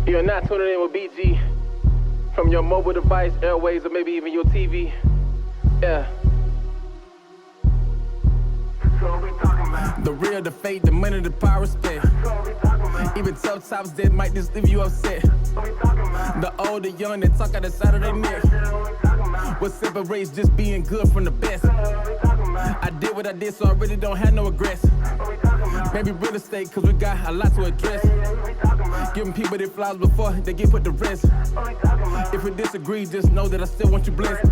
You're not tuning in with BG from your mobile device, airways, or maybe even your TV. Yeah. The real, the fake, the money, the power, respect. Even tough tops that might just leave you upset. The old, the young, that talk out the side of their neck. What separates just being good from the best? I did what I did, so I really don't have no regrets. Maybe real estate, cause we got a lot to address. Giving people their flowers before they get put to rest. If we disagree, just know that I still want you blessed.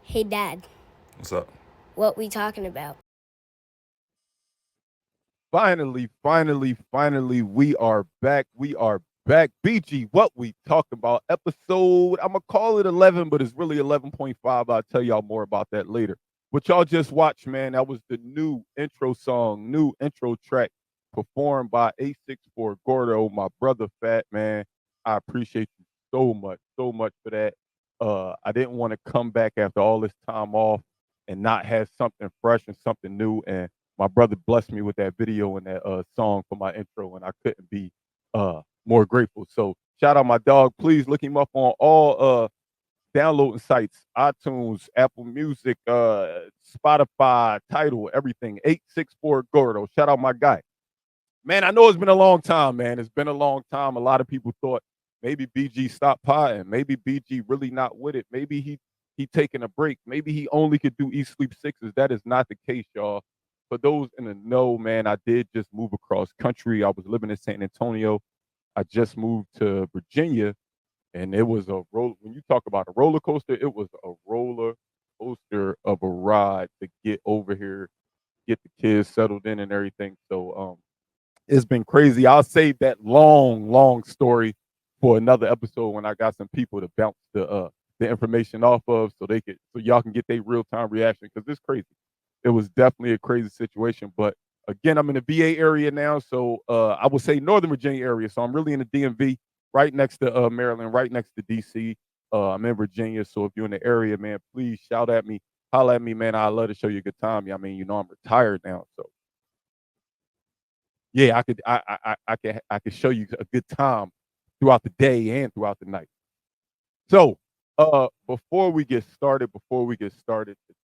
Hey, Dad. What's up? What we talking about? Finally, we are back. We are back. BG, what we talking about? Episode, I'm going to call it 11, but it's really 11.5. I'll tell y'all more about that later. But y'all just watched, man, that was the new intro song, new intro track performed by 864 Gordo, my brother Fat, man. I appreciate you so much for that. I didn't want to come back after all this time off and not have something fresh and something new. And my brother blessed me with that video and that song for my intro, and I couldn't be more grateful. So shout out my dog. Please look him up on all downloading sites, iTunes, Apple Music, Spotify, Tidal, everything. 864 Gordo. Shout out my guy. Man, I know it's been a long time, man. It's been a long time. A lot of people thought maybe BG stopped potting. Maybe BG really not with it. Maybe he taking a break. Maybe he only could do Eat Sleep Sixes. That is not the case, y'all. For those in the know, man, I did just move across country. I was living in San Antonio. I just moved to Virginia, and it was a roll. When you talk about a roller coaster, it was a roller coaster of a ride to get over here, get the kids settled in and everything. So it's been crazy. I'll save that long story for another episode when I got some people to bounce the information off of, so y'all can get their real-time reaction, because it's crazy. It was definitely a crazy situation. But again, I'm in the VA area now, so I would say Northern Virginia area. So I'm really in the DMV, right next to Maryland, right next to DC. I'm in Virginia, so if you're in the area, man, please shout at me, holla at me, man. I'd love to show you a good time. I mean, you know, I'm retired now, so yeah, I could show you a good time throughout the day and throughout the night. So before we get started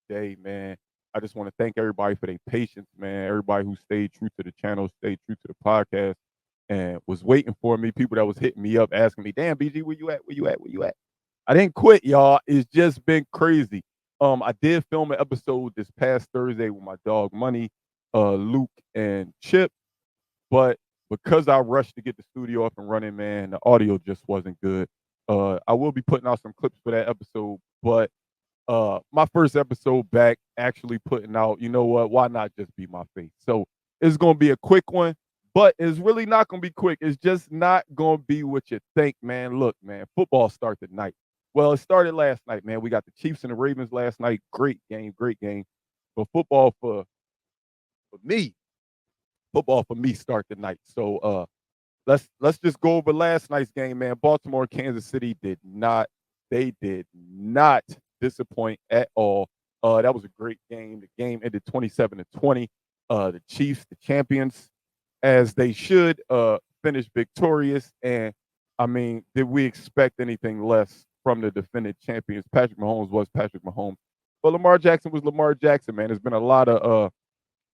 today, man, I just want to thank everybody for their patience, man. Everybody who stayed true to the channel, stayed true to the podcast, and was waiting for me. People that was hitting me up, asking me, "Damn, BG, where you at? I didn't quit, y'all. It's just been crazy. I did film an episode this past Thursday with my dog Money, Luke, and Chip, but because I rushed to get the studio up and running, man, the audio just wasn't good. I will be putting out some clips for that episode, but my first episode back, actually putting out, you know what, why not just be my face? So it's going to be a quick one, but it's really not going to be quick. It's just not going to be what you think, man. Look, man, football starts tonight. Well, it started last night, man. We got the Chiefs and the Ravens last night. Great game. But football for me start tonight. So let's just go over last night's game, man. Baltimore and Kansas City did not disappoint at all. That was a great game. The game ended 27-20. The Chiefs, the champions, as they should, finish victorious. And I mean, did we expect anything less from the defending champions? Patrick Mahomes was Patrick Mahomes, but Lamar Jackson was Lamar Jackson, man. There's been a lot of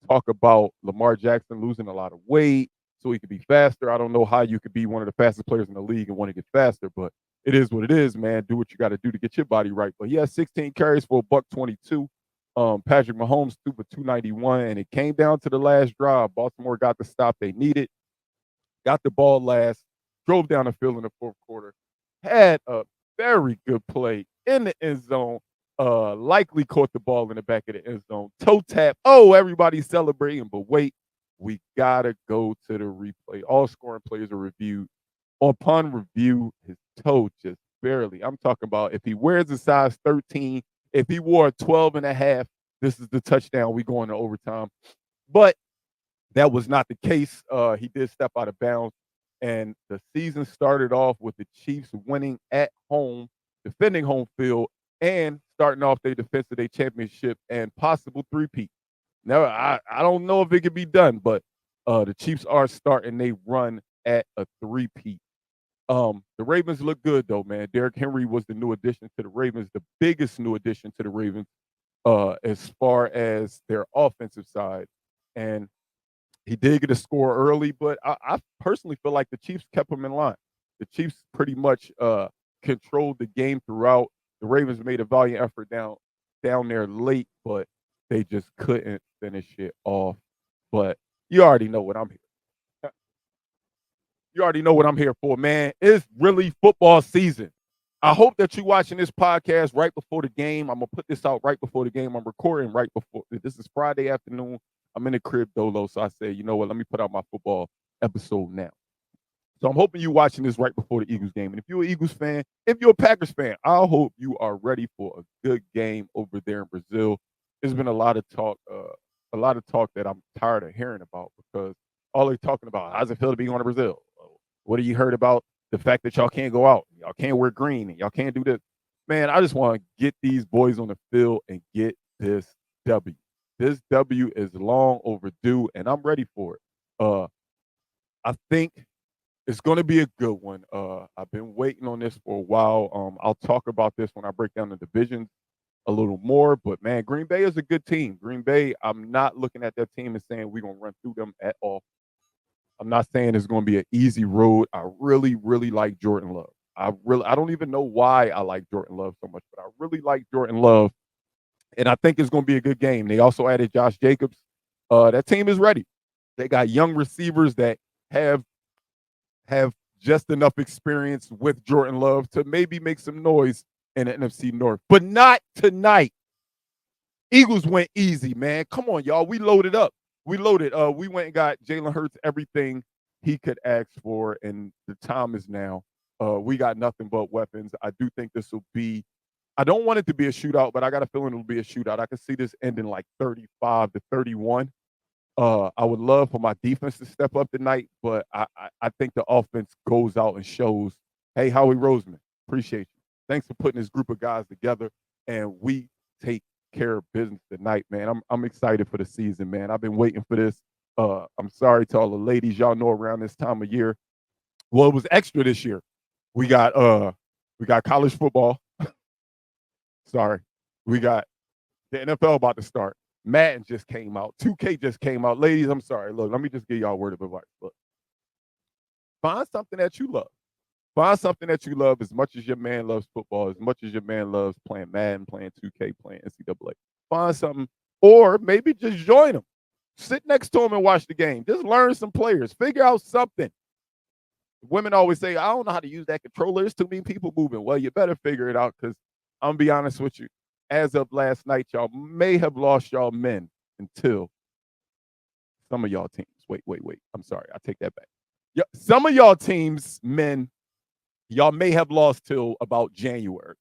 talk about Lamar Jackson losing a lot of weight so he could be faster. I don't know how you could be one of the fastest players in the league and want to get faster, but it is what it is, man. Do what you got to do to get your body right. But he has 16 carries for $122. Patrick Mahomes threw for 291, and it came down to the last drive. Baltimore got the stop they needed, got the ball last, drove down the field in the fourth quarter, had a very good play in the end zone. Likely caught the ball in the back of the end zone. Toe tap. Oh, everybody's celebrating, but wait, we gotta go to the replay. All scoring plays are reviewed. Upon review, his toe just barely. I'm talking about if he wears a size 13, if he wore a 12 and a half, this is the touchdown. We go into overtime. But that was not the case. He did step out of bounds, and the season started off with the Chiefs winning at home, defending home field, and starting off their defense of their championship and possible three-peat. Now, I don't know if it could be done, but the Chiefs are starting their run at a three-peat. The Ravens look good though, man. Derrick Henry was the new addition to the Ravens, the biggest new addition to the Ravens, as far as their offensive side. And he did get a score early, but I personally feel like the Chiefs kept him in line. The Chiefs pretty much controlled the game throughout. The Ravens made a valiant effort down there late, but they just couldn't finish it off. But you already know what I'm here. You already know what I'm here for, man. It's really football season. I hope that you're watching this podcast right before the game. I'm going to put this out right before the game. I'm recording right before. This is Friday afternoon. I'm in the crib dolo, so I said, you know what, let me put out my football episode now. So I'm hoping you're watching this right before the Eagles game. And if you're an Eagles fan, if you're a Packers fan, I hope you are ready for a good game over there in Brazil. There's been a lot of talk that I'm tired of hearing about, because all they're talking about, how's it feel to be going to Brazil? What have you heard about the fact that y'all can't go out? Y'all can't wear green and y'all can't do this. Man, I just want to get these boys on the field and get this W. This W is long overdue, and I'm ready for it. I think it's going to be a good one. I've been waiting on this for a while. I'll talk about this when I break down the divisions a little more. But, man, Green Bay is a good team. Green Bay, I'm not looking at that team and saying we're going to run through them at all. I'm not saying it's going to be an easy road. I really, really like Jordan Love. I don't even know why I like Jordan Love so much, but I really like Jordan Love. And I think it's going to be a good game. They also added Josh Jacobs. That team is ready. They got young receivers that have just enough experience with Jordan Love to maybe make some noise in the NFC North. But not tonight. Eagles went easy, man. Come on, y'all. We loaded up. We loaded. We went and got Jalen Hurts everything he could ask for, and the time is now. We got nothing but weapons. I do think this will be, I don't want it to be a shootout, but I got a feeling it'll be a shootout. I can see this ending like 35-31. I would love for my defense to step up tonight, but I think the offense goes out and shows, hey, Howie Roseman, appreciate you. Thanks for putting this group of guys together, and we take care of business tonight, man. I'm excited for the season, man. I've been waiting for this. I'm sorry to all the ladies. Y'all know around this time of year, well, it was extra this year. We got college football. Sorry. We got the NFL about to start. Madden just came out. 2K just came out. Ladies, I'm sorry. Look, let me just give y'all a word of advice. Look, find something that you love. Find something that you love as much as your man loves football, as much as your man loves playing Madden, playing 2K, playing NCAA. Find something, or maybe just join them. Sit next to them and watch the game. Just learn some players. Figure out something. Women always say, I don't know how to use that controller. There's too many people moving. Well, you better figure it out, because I'm going to be honest with you. As of last night, y'all may have lost y'all men until some of y'all teams. Wait. I'm sorry. I take that back. Yeah, some of y'all teams, men, y'all may have lost till about January.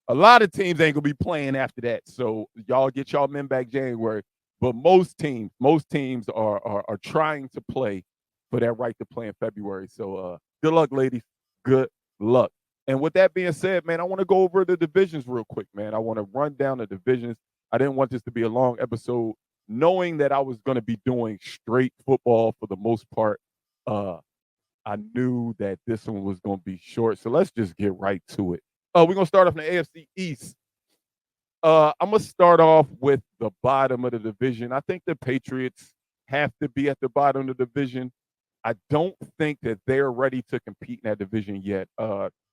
A lot of teams ain't going to be playing after that. So y'all get y'all men back January. But most teams are trying to play for that right to play in February. So good luck, ladies. Good luck. And with that being said, man, I want to go over the divisions real quick, man. I want to run down the divisions. I didn't want this to be a long episode, knowing that I was going to be doing straight football for the most part. I knew that this one was going to be short. So let's just get right to it. We're going to start off in the AFC East. I'm going to start off with the bottom of the division. I think the Patriots have to be at the bottom of the division. I don't think that they're ready to compete in that division yet.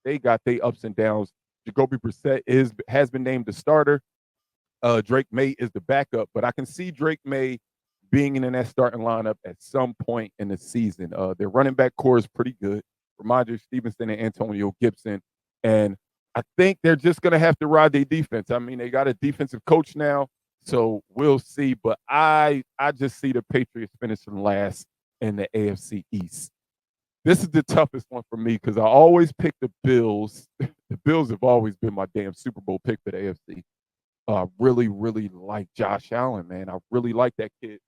They got their ups and downs. Jacoby Brissett has been named the starter. Drake May is the backup, but I can see Drake May being in that starting lineup at some point in the season. Their running back core is pretty good. Ramondre Stevenson and Antonio Gibson. And I think they're just going to have to ride their defense. I mean, they got a defensive coach now, so we'll see. But I just see the Patriots finishing last in the AFC East. This is the toughest one for me because I always pick the Bills. The Bills have always been my damn Super Bowl pick for the AFC. Really, really like Josh Allen, man. I really like that kid.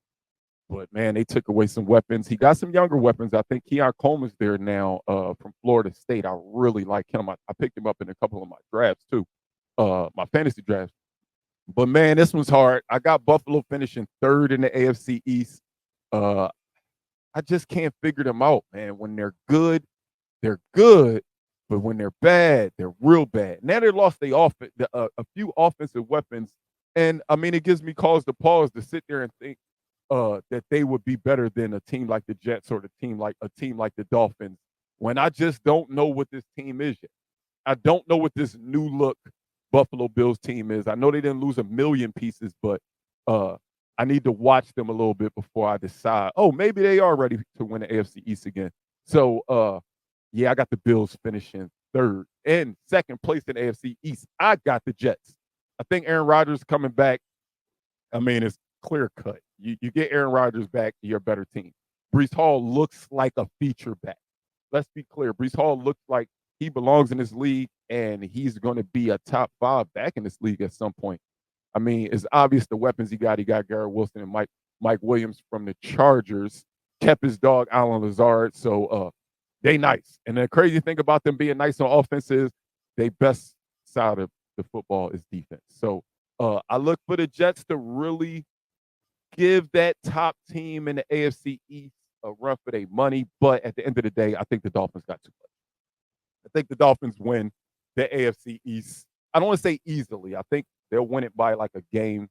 But, man, they took away some weapons. He got some younger weapons. I think Keon Coleman's there now from Florida State. I really like him. I picked him up in a couple of my drafts, too, my fantasy drafts. But, man, this one's hard. I got Buffalo finishing third in the AFC East. I just can't figure them out, man. When they're good, but when they're bad, they're real bad. Now they lost a few offensive weapons, and I mean, it gives me cause to pause to sit there and think that they would be better than a team like the Jets or a team like the Dolphins. When I just don't know what this team is yet. I don't know what this new look Buffalo Bills team is. I know they didn't lose a million pieces, but uh, I need to watch them a little bit before I decide. Oh, maybe they are ready to win the AFC East again. So, yeah, I got the Bills finishing third and second place in the AFC East. I got the Jets. I think Aaron Rodgers coming back. I mean, it's clear cut. You get Aaron Rodgers back, you're a better team. Brees Hall looks like a feature back. Let's be clear. Brees Hall looks like he belongs in this league, and he's going to be a top 5 back in this league at some point. I mean, it's obvious the weapons he got. He got Garrett Wilson and Mike Williams from the Chargers. Kept his dog Alan Lazard. So they nice. And the crazy thing about them being nice on offense is they best side of the football is defense. So I look for the Jets to really give that top team in the AFC East a run for their money. But at the end of the day, I think the Dolphins got too much. I think the Dolphins win the AFC East. I don't want to say easily. I think they'll win it by like a game,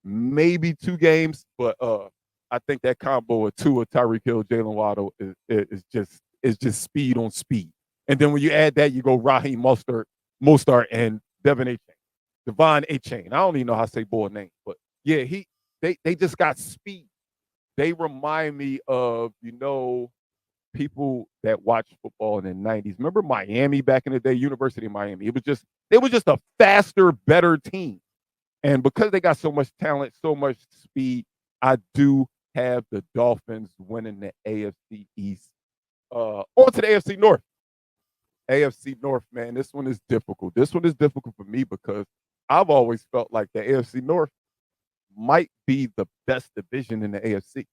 maybe 2 games. But I think that combo of Tua, Tyreek Hill, Jalen Waddle is just speed on speed. And then when you add that, you go Raheem Mostert, and Devon A-Chain. I don't even know how to say boy name, but yeah, they just got speed. They remind me of, people that watched football in the 90s. Remember Miami back in the day, University of Miami? They were just a faster, better team. And because they got so much talent, so much speed, I do have the Dolphins winning the AFC East. On to the AFC North. AFC North, man, this one is difficult. This one is difficult for me because I've always felt like the AFC North might be the best division in the AFC.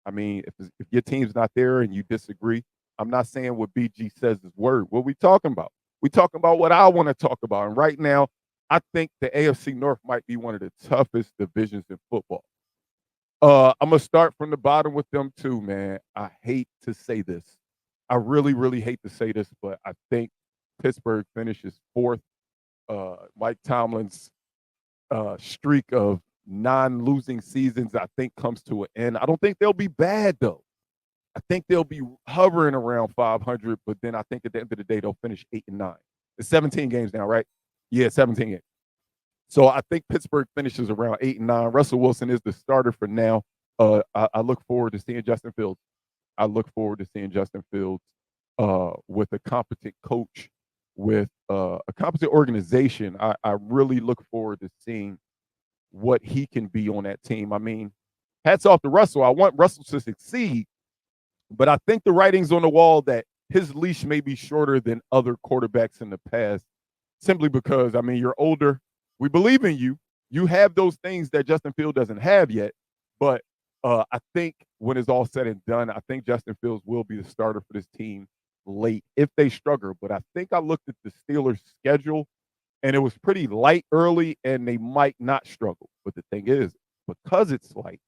I mean, if your team's not there and you disagree, I'm not saying what BG says is word. What we talking about? We talking about what I want to talk about. And right now, I think the AFC North might be one of the toughest divisions in football. I'm gonna start from the bottom with them too, man. I hate to say this. I really, really hate to say this, but I think Pittsburgh finishes 4th. Mike Tomlin's streak of non-losing seasons, I think, comes to an end. I don't think they'll be bad, though. I think they'll be hovering around 500, but then I think at the end of the day, they'll finish 8-9. It's 17 games now, right? Yeah, 17 games. So I think Pittsburgh finishes around 8-9. Russell Wilson is the starter for now. I look forward to seeing Justin Fields. I look forward to seeing Justin Fields with a competent coach, with a competent organization. I really look forward to seeing what he can be on that team. I mean, hats off to Russell. I want Russell to succeed, but I think the writing's on the wall that his leash may be shorter than other quarterbacks in the past, simply because, I mean, you're older. We believe in you. You have those things that Justin Fields doesn't have yet, but I think when it's all said and done, I think Justin Fields will be the starter for this team late if they struggle. But I think I looked at the Steelers' schedule, and it was pretty light early, and they might not struggle. But the thing is, because it's light,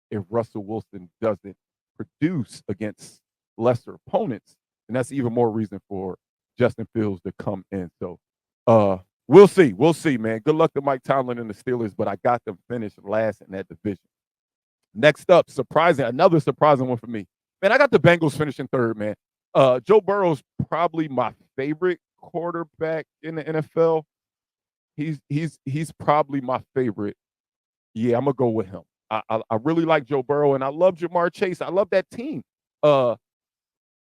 if Russell Wilson doesn't produce against lesser opponents, and that's even more reason for Justin Fields to come in. So we'll see. We'll see, man. Good luck to Mike Tomlin and the Steelers, but I got them finished last in that division. Next up, another surprising one for me. Man, I got the Bengals finishing 3rd, man. Joe Burrow's probably my favorite quarterback in the NFL. He's probably my favorite. Yeah, I'm gonna go with him. I really like Joe Burrow, and I love Jamar Chase. I love that team. But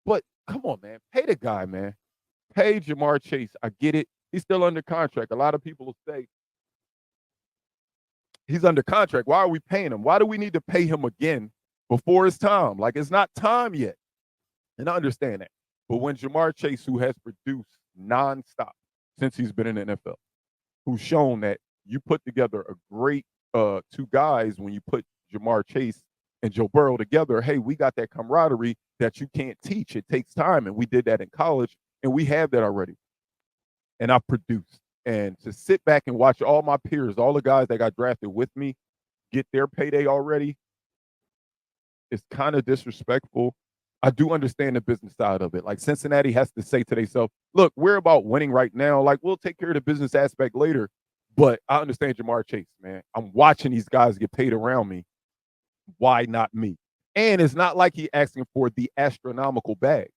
come on, man, pay the guy, man. Pay Jamar Chase. I get it. He's still under contract. A lot of people will say he's under contract. Why are we paying him? Why do we need to pay him again before it's time? Like, it's not time yet. And I understand that. But when Jamar Chase, who has produced nonstop since he's been in the NFL, who's shown that you put together a great 2 guys when you put Jamar Chase and Joe Burrow together, hey, we got that camaraderie that you can't teach. It takes time, and we did that in college, and we have that already. And I produced. And to sit back and watch all my peers, all the guys that got drafted with me, get their payday already, it's kind of disrespectful. I do understand the business side of it. Like Cincinnati has to say to themselves, look, we're about winning right now. Like we'll take care of the business aspect later. But I understand Jamar Chase, man. I'm watching these guys get paid around me. Why not me? And it's not like he asking for the astronomical bag.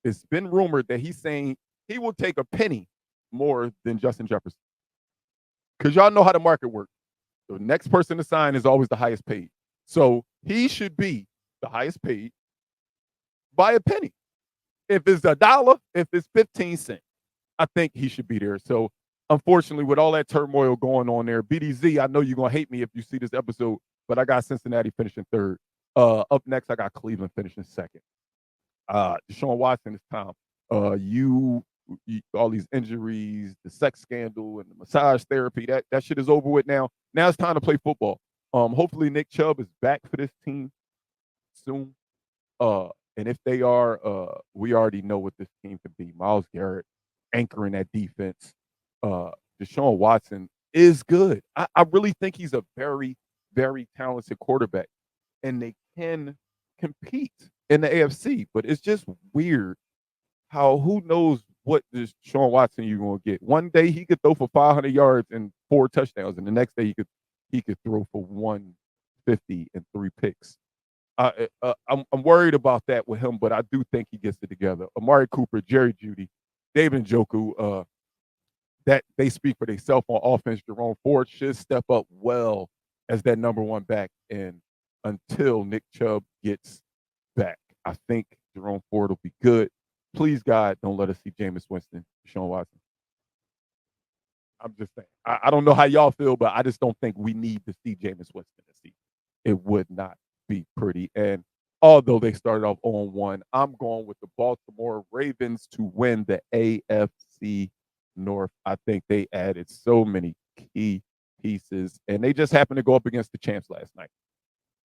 It's been rumored that he's saying he will take a penny more than Justin Jefferson. Because y'all know how the market works. The next person to sign is always the highest paid. So he should be the highest paid by a penny. If it's $1, if it's 15 cents, I think he should be there. So unfortunately, with all that turmoil going on there, BDZ, I know you're going to hate me if you see this episode, but I got Cincinnati finishing third. Up next, I got Cleveland finishing second. Deshaun Watson this time. You all these injuries, the sex scandal, and the massage therapy, that shit is over with now. Now it's time to play football. Hopefully Nick Chubb is back for this team soon. And if they are, we already know what this team could be. Myles Garrett anchoring that defense. Deshaun Watson is good. I really think he's a very, very talented quarterback, and they can compete in the AFC. But it's just weird how who knows what this Deshaun Watson you're gonna get. One day he could throw for 500 yards and 4 touchdowns, and the next day he could throw for 150 and 3 picks. I'm worried about that with him, but I do think he gets it together. Amari Cooper, Jerry Jeudy, David Njoku, that they speak for themselves on offense. Jerome Ford should step up well as that number 1 back, and until Nick Chubb gets back, I think Jerome Ford will be good. Please, God, don't let us see Jameis Winston, Deshaun Watson. I'm just saying. I don't know how y'all feel, but I just don't think we need to see Jameis Winston this season. It would not be pretty. And although they started off 0-1, I'm going with the Baltimore Ravens to win the AFC North. I think they added so many key pieces, and they just happened to go up against the champs last night.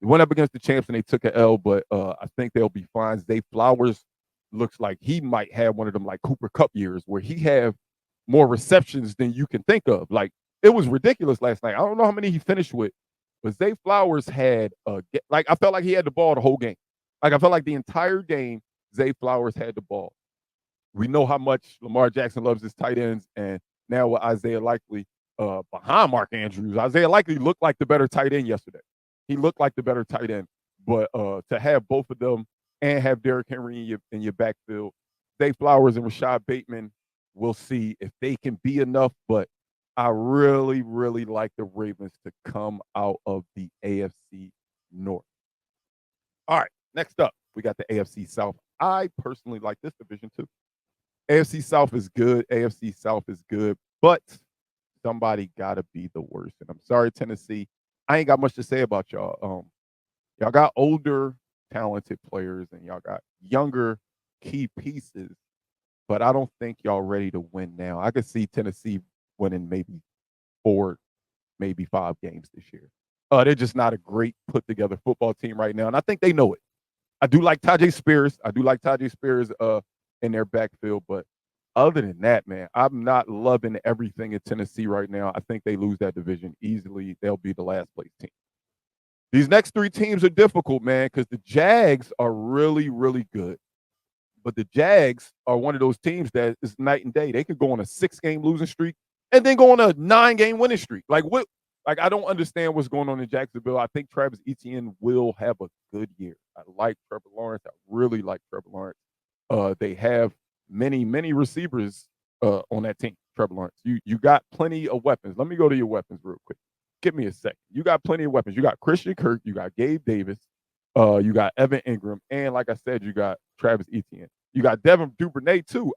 They went up against the champs and they took an L, but I think they'll be fine. Zay Flowers looks like he might have one of them like Cooper Kupp years where he have more receptions than you can think of. Like it was ridiculous last night. I don't know how many he finished with, but Zay Flowers had like I felt like he had the ball the whole game. Like I felt like the entire game Zay Flowers had the ball. We know how much Lamar Jackson loves his tight ends, and now with Isaiah Likely behind Mark Andrews, Isaiah Likely looked like the better tight end yesterday. He looked like the better tight end, but to have both of them and have Derrick Henry in your backfield, Zay Flowers and Rashad Bateman, we'll see if they can be enough. But I really, really like the Ravens to come out of the AFC North. All right, next up, we got the AFC South. I personally like this division too. AFC South is good. AFC South is good, but somebody got to be the worst. And I'm sorry, Tennessee. I ain't got much to say about y'all. Y'all got older, talented players, and y'all got younger key pieces, but I don't think y'all ready to win now. I could see Tennessee winning maybe 4, maybe 5 games this year. They're just not a great put-together football team right now, and I think they know it. I do like Tajay Spears. In their backfield, but other than that, man, I'm not loving everything in Tennessee right now. I think they lose that division easily. They'll be the last place team. These next 3 teams are difficult, man, because the Jags are really, really good. But the Jags are one of those teams that is night and day. They could go on a 6-game losing streak and then go on a 9-game winning streak. Like what? Like I don't understand what's going on in Jacksonville. I think Travis Etienne will have a good year. I like Trevor Lawrence. I really like Trevor Lawrence. They have many receivers on that team. Trevor Lawrence, you got plenty of weapons. Let me go to your weapons real quick. Give me a second. You got plenty of weapons. You got Christian Kirk. You got Gabe Davis. You got Evan Ingram, and like I said, you got Travis Etienne. You got Devin Duvernay too.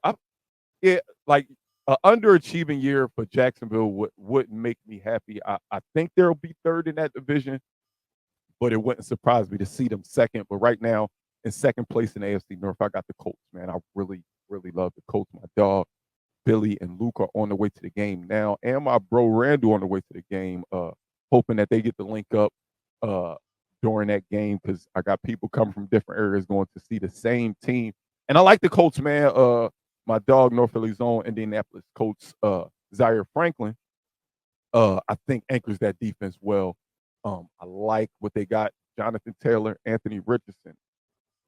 Like an underachieving year for Jacksonville wouldn't make me happy. I think they'll be 3rd in that division, but it wouldn't surprise me to see them 2nd. But right now, in 2nd place in the AFC North, I got the Colts, man. I really, really love the Colts. My dog, Billy and Luke are on the way to the game now, and my bro Randall on the way to the game, hoping that they get to link up during that game because I got people coming from different areas going to see the same team. And I like the Colts, man. My dog, North Philly's own Indianapolis Colts, Zaire Franklin, I think anchors that defense well. I like what they got. Jonathan Taylor, Anthony Richardson.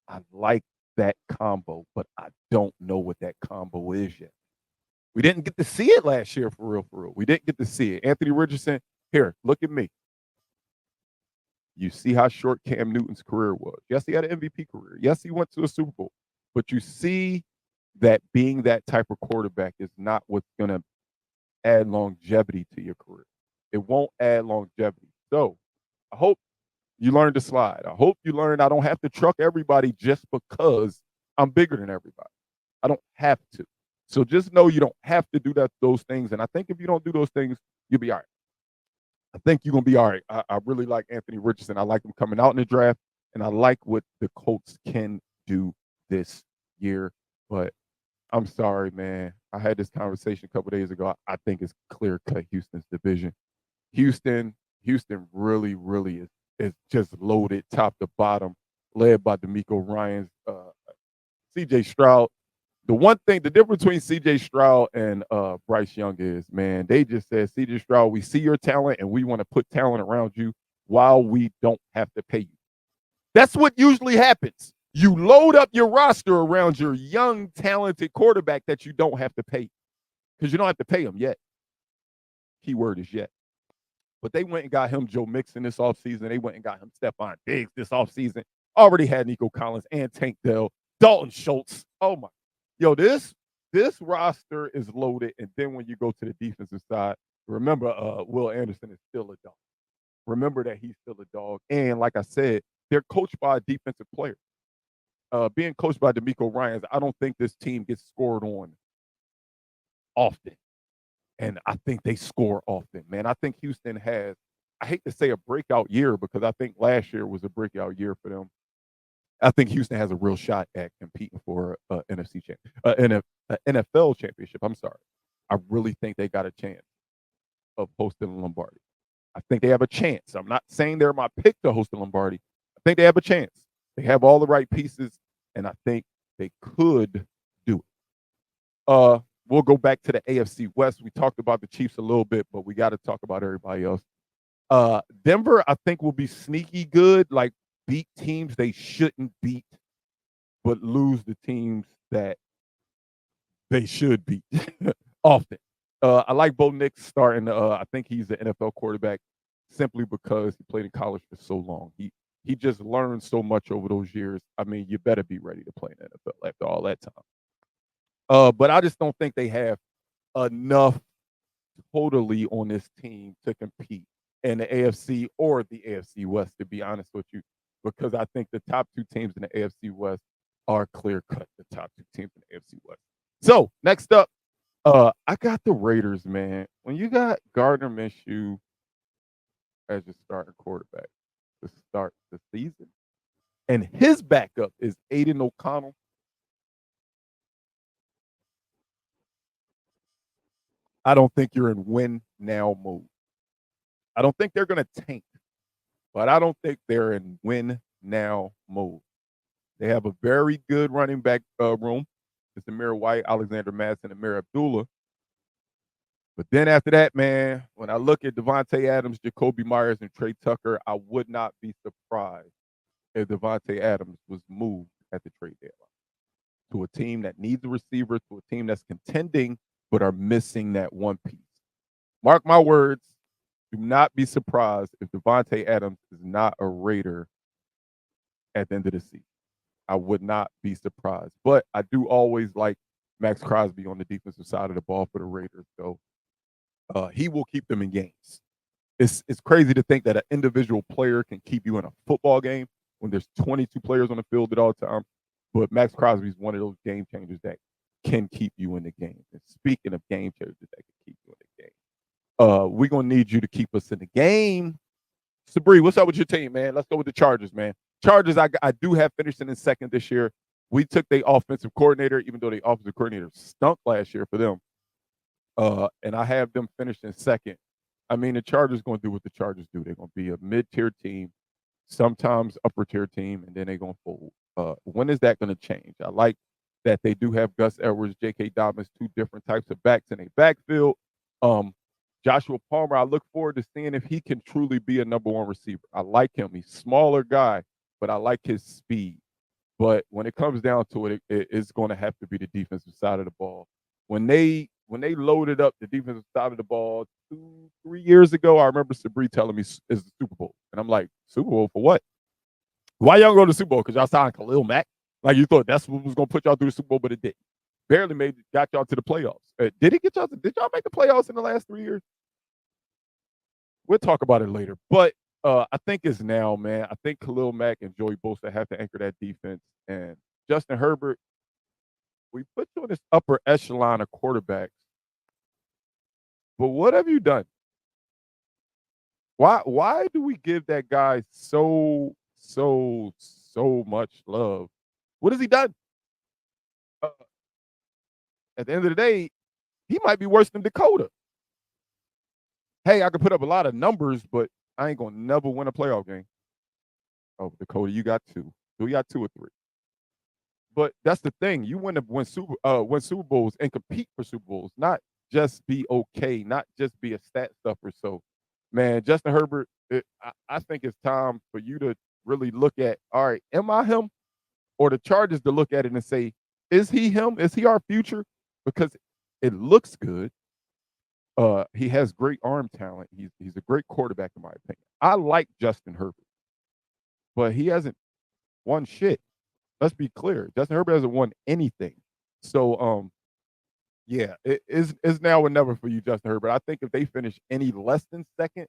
I like that combo, but I don't know what that combo is yet. We didn't get to see it last year for real, for real. We didn't get to see it. Anthony Richardson, here, look at me. You see how short Cam Newton's career was. Yes, he had an MVP career. Yes, he went to a Super Bowl. But you see that being that type of quarterback is not what's going to add longevity to your career. It won't add longevity. So I hope you learn to slide. I hope you learn I don't have to truck everybody just because I'm bigger than everybody. I don't have to. So just know you don't have to do those things. And I think if you don't do those things, you'll be all right. I think you're going to be all right. I really like Anthony Richardson. I like him coming out in the draft, and I like what the Colts can do this year. But I'm sorry, man. I had this conversation a couple days ago. I think it's clear-cut Houston's division. Houston really, really is just loaded top to bottom, led by D'Amico Ryans, C.J. Stroud. The difference between C.J. Stroud and Bryce Young is, man, they just said, C.J. Stroud, we see your talent and we want to put talent around you while we don't have to pay you. That's what usually happens. You load up your roster around your young, talented quarterback that you don't have to pay because you don't have to pay him yet. Keyword is yet. But they went and got him Joe Mixon this offseason. They went and got him Stephon Diggs this offseason. Already had Nico Collins and Tank Dell, Dalton Schultz. Oh, my. Yo, this roster is loaded, and then when you go to the defensive side, remember Will Anderson is still a dog. Remember that he's still a dog. And like I said, they're coached by a defensive player. Being coached by D'Amico Ryans, I don't think this team gets scored on often. And I think they score often, man. I think Houston has, I hate to say a breakout year because I think last year was a breakout year for them. I think Houston has a real shot at competing for an NFL championship. I'm sorry. I really think they got a chance of hosting Lombardi. I think they have a chance. I'm not saying they're my pick to host the Lombardi. I think they have a chance. They have all the right pieces, and I think they could do it. We'll go back to the AFC West. We talked about the Chiefs a little bit, but we got to talk about everybody else. Denver, I think, will be sneaky good, like beat teams they shouldn't beat, but lose the teams that they should beat often. I like Bo Nix starting. I think he's an NFL quarterback simply because he played in college for so long. He just learned so much over those years. I mean, you better be ready to play in the NFL after all that time. But I just don't think they have enough totally on this team to compete in the AFC or the AFC West, to be honest with you, because I think the top two teams in the AFC West are clear-cut the top two teams in the AFC West. So, next up, I got the Raiders, man. When you got Gardner Minshew as your starting quarterback to start the season, and his backup is Aiden O'Connell, I don't think you're in win-now mode. I don't think they're going to tank, but I don't think they're in win-now mode. They have a very good running back room. It's Amir White, Alexander Madison, Amir Abdullah. But then after that, man, when I look at Devontae Adams, Jacoby Myers, and Trey Tucker, I would not be surprised if Devontae Adams was moved at the trade deadline to a team that needs a receiver, to a team that's contending but are missing that one piece. Mark my words, do not be surprised if Devontae Adams is not a Raider at the end of the season. I would not be surprised. But I do always like Max Crosby on the defensive side of the ball for the Raiders. So he will keep them in games. It's crazy to think that an individual player can keep you in a football game when there's 22 players on the field at all time. But Max Crosby is one of those game changers that can keep you in the game. And speaking of game changers that can keep you in the game, we're going to need you to keep us in the game. Sabri, what's up with your team, man? Let's go with the Chargers, man. Chargers, I do have finishing in second this year. We took the offensive coordinator, even though the offensive coordinator stunk last year for them. And I have them finished in second. I mean, the Chargers going to do what the Chargers do. They're going to be a mid-tier team, sometimes upper-tier team, and then they're going to fold. When is that going to change? I like that they do have Gus Edwards, J.K. Dobbins, two different types of backs in a backfield. Joshua Palmer, I look forward to seeing if he can truly be a number one receiver. I like him. He's a smaller guy, but I like his speed. But when it comes down to it, it's going to have to be the defensive side of the ball. When they loaded up the defensive side of the ball 2-3 years ago, I remember Sabri telling me it's the Super Bowl. And I'm like, Super Bowl for what? Why y'all go to the Super Bowl? Because y'all signed Khalil Mack? Like you thought that's what was going to put y'all through the Super Bowl, but it didn't. Barely got y'all to the playoffs. Did y'all make the playoffs in the last 3 years? We'll talk about it later. But I think it's now, man. I think Khalil Mack and Joey Bosa have to anchor that defense. And Justin Herbert, we put you in this upper echelon of quarterbacks. But what have you done? Why do we give that guy so much love? What has he done? At the end of the day, he might be worse than Dakota. Hey, I could put up a lot of numbers, but I ain't gonna never win a playoff game. Oh, Dakota, you got 2. So we got 2 or 3. But that's the thing. You want to win Super Bowls and compete for Super Bowls, not just be okay, not just be a stat stuffer. So, man, Justin Herbert, I think it's time for you to really look at, all right, am I him? Or the Chargers to look at it and say, is he him? Is he our future? Because it looks good. He has great arm talent. He's a great quarterback, in my opinion. I like Justin Herbert, but he hasn't won shit. Let's be clear. Justin Herbert hasn't won anything. So, yeah, it's now or never for you, Justin Herbert. I think if they finish any less than second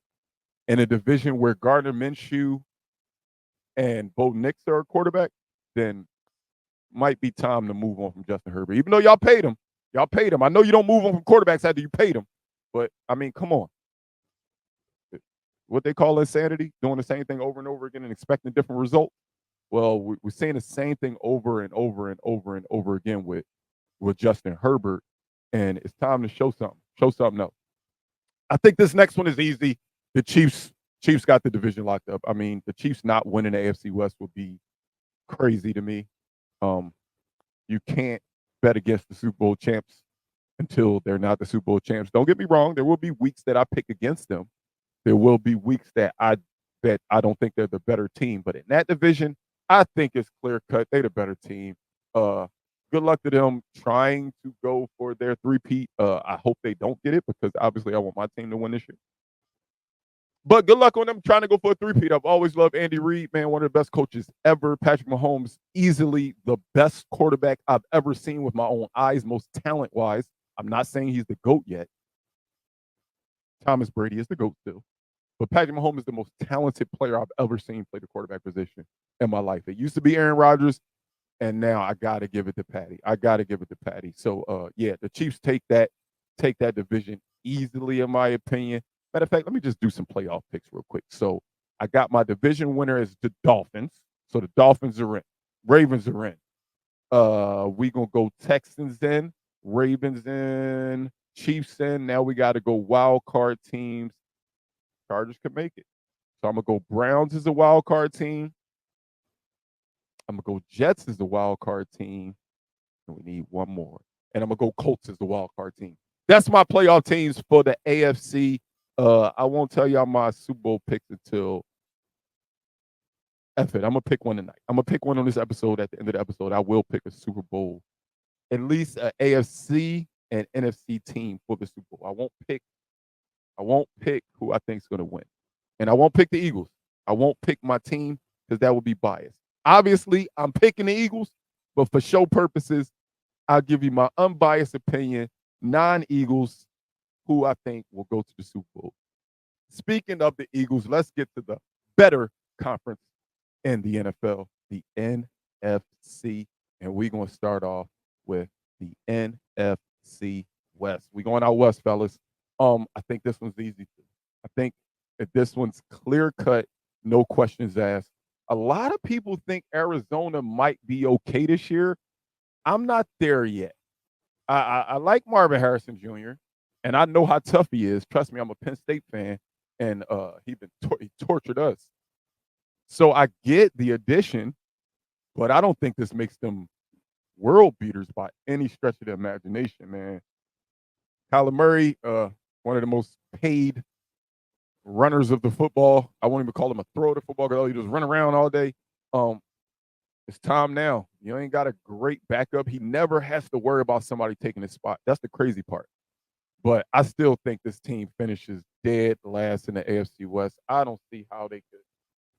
in a division where Gardner Minshew and Bo Nix are a quarterback, then might be time to move on from Justin Herbert. Even though y'all paid him. I know you don't move on from quarterbacks after you paid him. But, I mean, come on. What they call insanity, doing the same thing over and over again and expecting a different result. Well, we're saying the same thing over and over and over and over again with Justin Herbert, and it's time to show something else. I think this next one is easy. The Chiefs got the division locked up. I mean, the Chiefs not winning the AFC West would be crazy to me. You can't bet against the Super Bowl champs until they're not the Super Bowl champs. Don't get me wrong. There will be weeks that I pick against them. There will be weeks that I don't think they're the better team. But in that division, I think it's clear cut. They're the better team. Good luck to them trying to go for their three-peat. I hope they don't get it because obviously I want my team to win this year. But good luck on them trying to go for a three-peat. I've always loved Andy Reid, man, one of the best coaches ever. Patrick Mahomes, easily the best quarterback I've ever seen with my own eyes, most talent-wise. I'm not saying he's the GOAT yet. Thomas Brady is the GOAT still. But Patrick Mahomes is the most talented player I've ever seen play the quarterback position in my life. It used to be Aaron Rodgers, and now I got to give it to Patty. So, yeah, the Chiefs take that division easily, in my opinion. Matter of fact, let me just do some playoff picks real quick. So I got my division winner as the Dolphins. So the Dolphins are in. Ravens are in. We going to go Texans in, Ravens in, Chiefs in. Now we got to go wild card teams. Chargers can make it. So I'm going to go Browns as a wild card team. I'm going to go Jets as the wild card team. And we need one more. And I'm going to go Colts as the wild card team. That's my playoff teams for the AFC. I won't tell y'all my Super Bowl picks until F it. I'm going to pick one tonight. I'm going to pick one on this episode. At the end of the episode, I will pick a Super Bowl, at least an AFC and NFC team for the Super Bowl. I won't pick who I think is going to win. And I won't pick the Eagles. I won't pick my team because that would be biased. Obviously, I'm picking the Eagles, but for show purposes, I'll give you my unbiased opinion, non-Eagles, who I think will go to the Super Bowl. Speaking of the Eagles, let's get to the better conference in the NFL, the NFC. And we're going to start off with the NFC West. We're going out west, fellas. I think this one's easy. I think that this one's clear-cut, no questions asked. A lot of people think Arizona might be okay this year. I'm not there yet. I like Marvin Harrison Jr., and I know how tough he is. Trust me, I'm a Penn State fan, and he tortured us. So I get the addition, but I don't think this makes them world beaters by any stretch of the imagination, man. Kyler Murray, one of the most paid runners of the football. I won't even call him a thrower of the football because all he does run around all day. It's time now. You ain't got a great backup. He never has to worry about somebody taking his spot. That's the crazy part. But I still think this team finishes dead last in the AFC West. I don't see how they could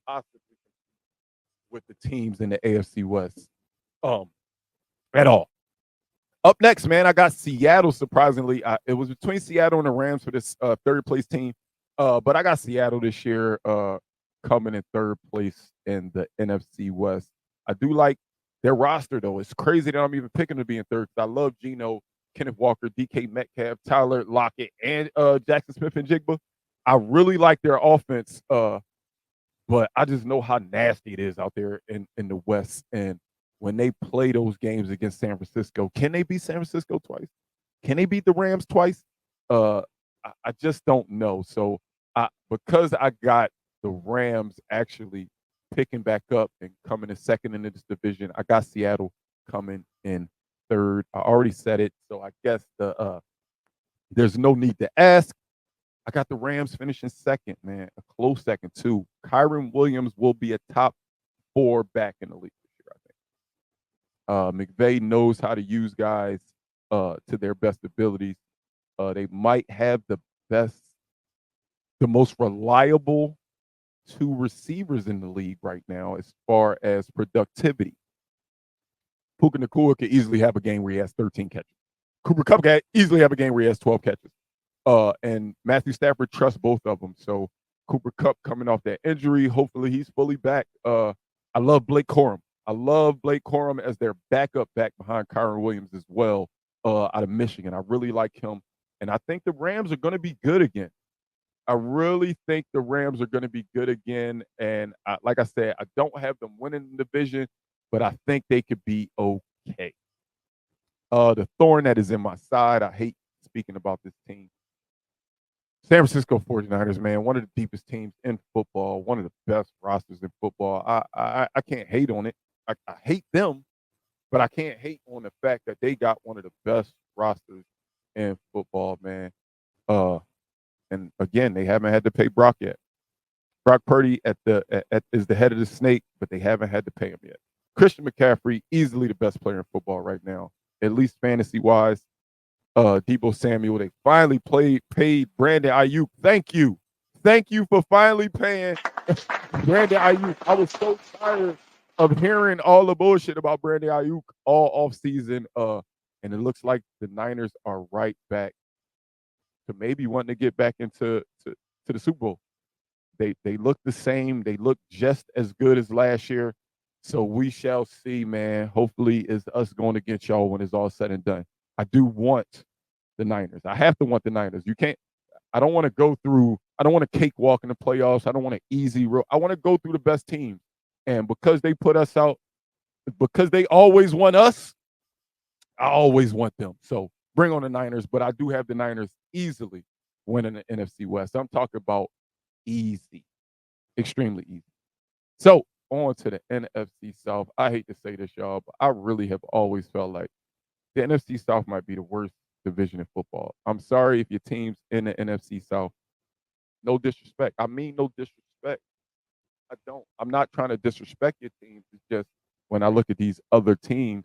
possibly compete with the teams in the AFC West at all. Up next, man, I got Seattle. Surprisingly, it was between Seattle and the Rams for this third place team, but I got Seattle this year coming in third place in the NFC West. I do like their roster though. It's crazy that I'm even picking to be in third. I love Geno, Kenneth Walker, DK Metcalf, Tyler Lockett, and Jackson Smith and Jigba. I really like their offense, but I just know how nasty it is out there in the West. And when they play those games against San Francisco, can they beat San Francisco twice? Can they beat the Rams twice? I just don't know. So because I got the Rams actually picking back up and coming in second in this division, I got Seattle coming in third. I already said it, so I guess there's no need to ask. I got the Rams finishing second, man, a close second too. Kyron Williams will be a top 4 back in the league this year, I think. McVay knows how to use guys to their best abilities. They might have the most reliable 2 receivers in the league right now as far as productivity. Puka Nacua could easily have a game where he has 13 catches. Cooper Kupp could easily have a game where he has 12 catches. And Matthew Stafford trusts both of them. So Cooper Kupp coming off that injury, hopefully he's fully back. I love Blake Corum. I love Blake Corum as their backup back behind Kyron Williams as well out of Michigan. I really like him. And I think the Rams are going to be good again. I really think the Rams are going to be good again. And like I said, I don't have them winning the division, but I think they could be okay. The thorn that is in my side, I hate speaking about this team. San Francisco 49ers, man, one of the deepest teams in football, one of the best rosters in football. I can't hate on it. I hate them, but I can't hate on the fact that they got one of the best rosters in football, man. And again, they haven't had to pay Brock yet. Brock Purdy is the head of the snake, but they haven't had to pay him yet. Christian McCaffrey, easily the best player in football right now, at least fantasy-wise. Deebo Samuel, they finally paid Brandon Ayuk. Thank you for finally paying Brandon Ayuk. I was so tired of hearing all the bullshit about Brandon Ayuk all off season. And it looks like the Niners are right back to maybe wanting to get back into the Super Bowl. They look the same. They look just as good as last year. So we shall see, man. Hopefully it's us going against y'all when it's all said and done. I do want the Niners. I have to want the Niners. I don't want to cakewalk in the playoffs. I don't want an easy road. I want to go through the best teams. And because they put us out, because they always want us, I always want them. So bring on the Niners. But I do have the Niners easily winning the NFC West. I'm talking about easy, extremely easy. So on to the NFC South. I hate to say this, y'all, but I really have always felt like the NFC South might be the worst division in football. I'm sorry if your team's in the NFC South. No disrespect. I mean no disrespect. I don't. I'm not trying to disrespect your teams. It's just when I look at these other teams,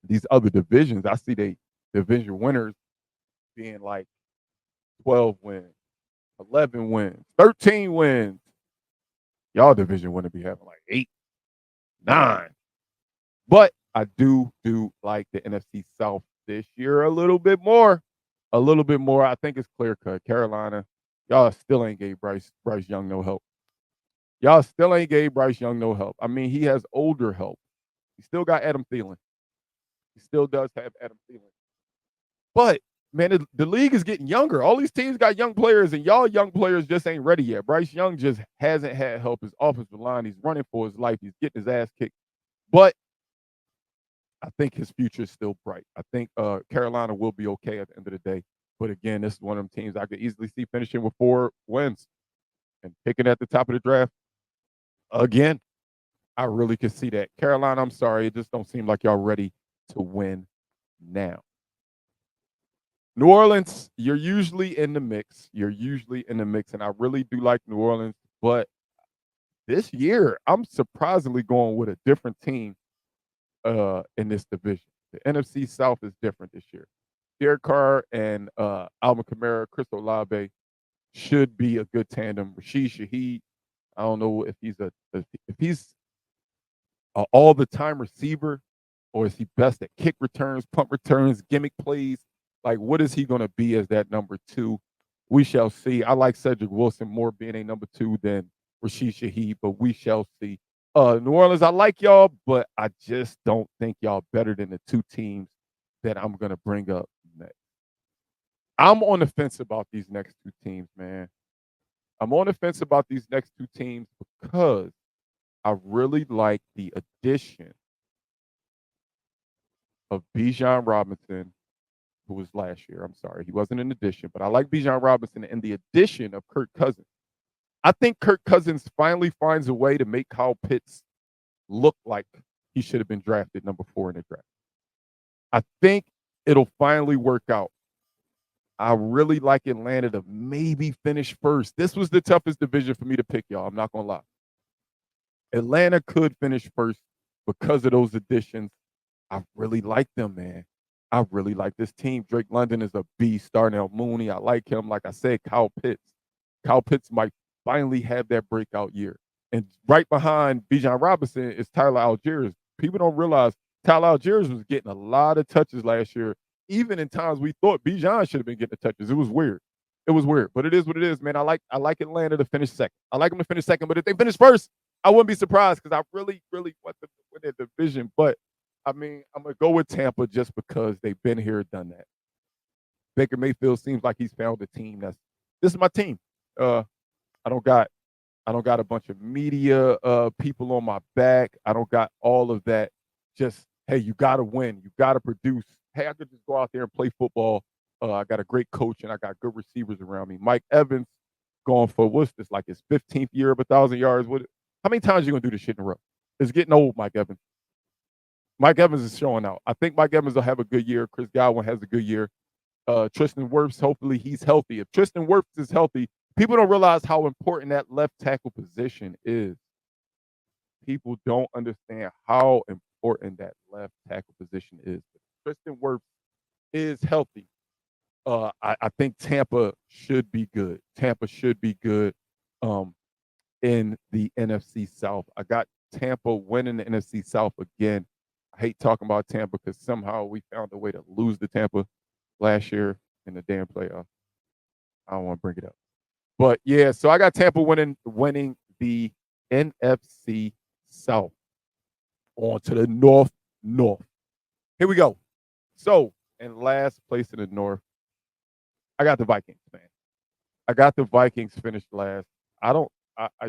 these other divisions, I see they division winners being like 12 wins, 11 wins, 13 wins. Y'all division winner be having like 8, 9. But I do like the NFC South this year a little bit more. A little bit more. I think it's clear cut. Carolina, y'all still ain't gave Bryce Young no help. Y'all still ain't gave Bryce Young no help. I mean, he has older help. He still got Adam Thielen. He still does have Adam Thielen. But, man, the league is getting younger. All these teams got young players, and y'all young players just ain't ready yet. Bryce Young just hasn't had help. His offensive line, he's running for his life. He's getting his ass kicked. But I think his future is still bright. I think Carolina will be okay at the end of the day. But again, this is one of them teams I could easily see finishing with 4 wins and picking at the top of the draft. Again, I really could see that. Carolina, I'm sorry. It just don't seem like y'all ready to win now. New Orleans, you're usually in the mix. You're usually in the mix, and I really do like New Orleans. But this year, I'm surprisingly going with a different team in this division. The NFC South is different this year. Derek Carr and Alvin Kamara, Chris Olave should be a good tandem. Rashid Shaheed, I don't know if he's a all the time receiver, or is he best at kick returns, punt returns, gimmick plays? Like, what is he going to be as that number two? We shall see. I like Cedric Wilson more being a number two than Rashid Shaheed, but we shall see. New Orleans, I like y'all, but I just don't think y'all better than the two teams that I'm going to bring up next. I'm on the fence about these next two teams, man. I'm on the fence about these next two teams because I really like the addition of Bijan Robinson, who was last year. I'm sorry, he wasn't an addition, but I like Bijan Robinson and the addition of Kirk Cousins. I think Kirk Cousins finally finds a way to make Kyle Pitts look like he should have been drafted number 4 in the draft. I think it'll finally work out. I really like Atlanta to maybe finish first. This was the toughest division for me to pick, y'all. I'm not going to lie. Atlanta could finish first because of those additions. I really like them, man. I really like this team. Drake London is a beast. Darnell Mooney, I like him. Like I said, Kyle Pitts. Kyle Pitts might finally have that breakout year. And right behind Bijan Robinson is Tyler Algiers. People don't realize Tyler Algiers was getting a lot of touches last year, even in times we thought Bijan should have been getting the touches. It was weird. It was weird, but it is what it is, man. I like Atlanta to finish second. I like them to finish second, but if they finish first, I wouldn't be surprised because I really, really want them to win their division. But I mean, I'm gonna go with Tampa just because they've been here, done that. Baker Mayfield seems like he's found a team this is my team. I don't got a bunch of media people on my back. I don't got all of that. Just, hey, you got to win. You got to produce. Hey, I could just go out there and play football. I got a great coach and I got good receivers around me. Mike Evans going for, what's this, like his 15th year of 1,000 yards? How many times are you going to do this shit in a row? It's getting old, Mike Evans. Mike Evans is showing out. I think Mike Evans will have a good year. Chris Godwin has a good year. Tristan Wirfs, hopefully he's healthy. If Tristan Wirfs is healthy, people don't realize how important that left tackle position is. People don't understand how important that left tackle position is. If Tristan Wirfs is healthy, I think Tampa should be good. Tampa should be good in the NFC South. I got Tampa winning the NFC South again. I hate talking about Tampa because somehow we found a way to lose to Tampa last year in the damn playoff. I don't want to bring it up. But yeah, so I got Tampa winning the NFC South. On to the North. Here we go. So, in last place in the North, I got the Vikings, man. I got the Vikings finished last. I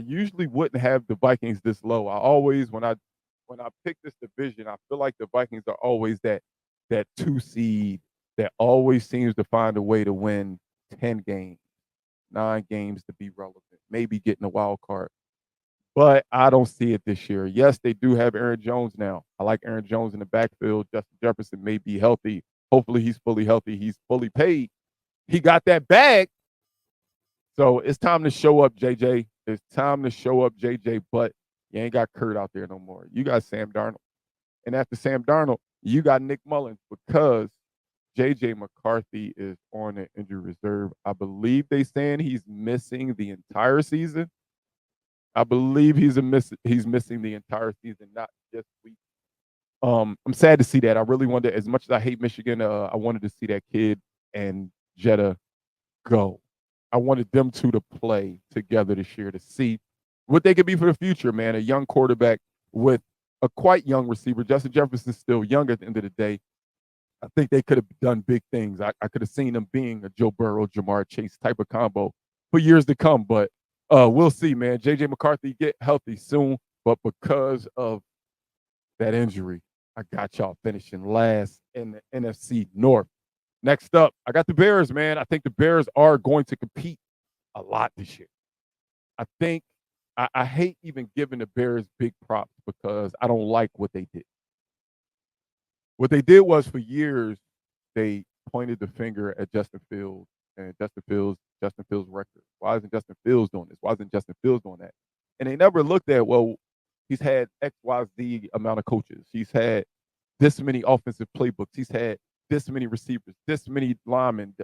usually wouldn't have the Vikings this low. I always, when I pick this division, I feel like the Vikings are always that 2 seed that always seems to find a way to win 10 games, 9 games to be relevant, maybe getting a wild card. But I don't see it this year. Yes, they do have Aaron Jones now. I like Aaron Jones in the backfield. Justin Jefferson may be healthy. Hopefully he's fully healthy. He's fully paid. He got that bag. So it's time to show up, JJ. It's time to show up, JJ. But you ain't got Kurt out there no more. You got Sam Darnold. And after Sam Darnold, you got Nick Mullins because J.J. McCarthy is on an injury reserve. I believe they saying he's missing the entire season. I believe he's missing the entire season, not just weeks. I'm sad to see that. I really wanted, as much as I hate Michigan, I wanted to see that kid and Jetta go. I wanted them two to play together this year to see what they could be for the future, man. A young quarterback with a quite young receiver. Justin Jefferson's still young at the end of the day. I think they could have done big things. I could have seen them being a Joe Burrow, Jamar Chase type of combo for years to come. But we'll see, man. J.J. McCarthy get healthy soon. But because of that injury, I got y'all finishing last in the NFC North. Next up, I got the Bears, man. I think the Bears are going to compete a lot this year. I think I hate even giving the Bears big props because I don't like what they did. What they did was for years, they pointed the finger at Justin Fields and Justin Fields' record. Why isn't Justin Fields doing this? Why isn't Justin Fields doing that? And they never looked at, well, he's had X, Y, Z amount of coaches. He's had this many offensive playbooks. He's had this many receivers, this many linemen.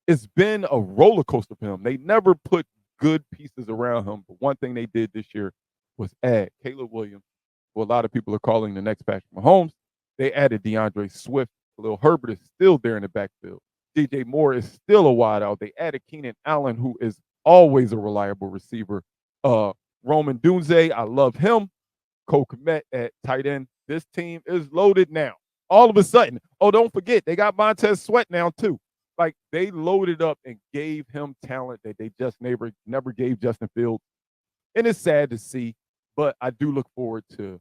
It's been a roller coaster for him. They never put good pieces around him. But one thing they did this year was add Caleb Williams, who a lot of people are calling the next Patrick Mahomes. They added DeAndre Swift. Khalil Herbert is still there in the backfield. DJ Moore is still a wideout. They added Keenan Allen, who is always a reliable receiver. Roman Dunze, I love him. Cole Kmet at tight end. This team is loaded now. All of a sudden. Oh, don't forget, they got Montez Sweat now, too. Like, they loaded up and gave him talent that they just never gave Justin Fields. And it's sad to see, but I do look forward to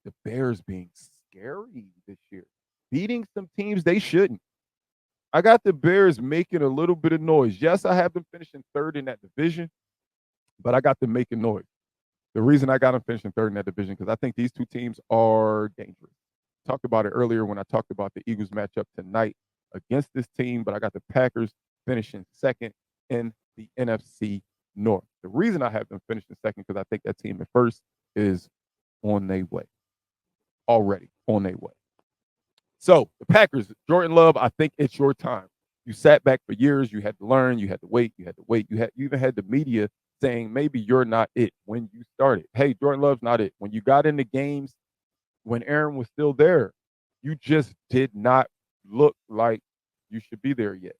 the Bears being scary this year, beating some teams they shouldn't. I got the Bears making a little bit of noise. Yes, I have them finishing third in that division, but I got them making noise. The reason I got them finishing third in that division, because I think these two teams are dangerous. Talked about it earlier when I talked about the Eagles matchup tonight against this team, but I got the Packers finishing second in the NFC North. The reason I have them finishing second, because I think that team at first is on their way. Already on their way. So the Packers, Jordan Love, I think it's your time. You sat back for years. You had to learn. You had to wait. You even had the media saying maybe you're not it when you started. Hey, Jordan Love's not it. When you got into games, when Aaron was still there, you just did not look like you should be there yet.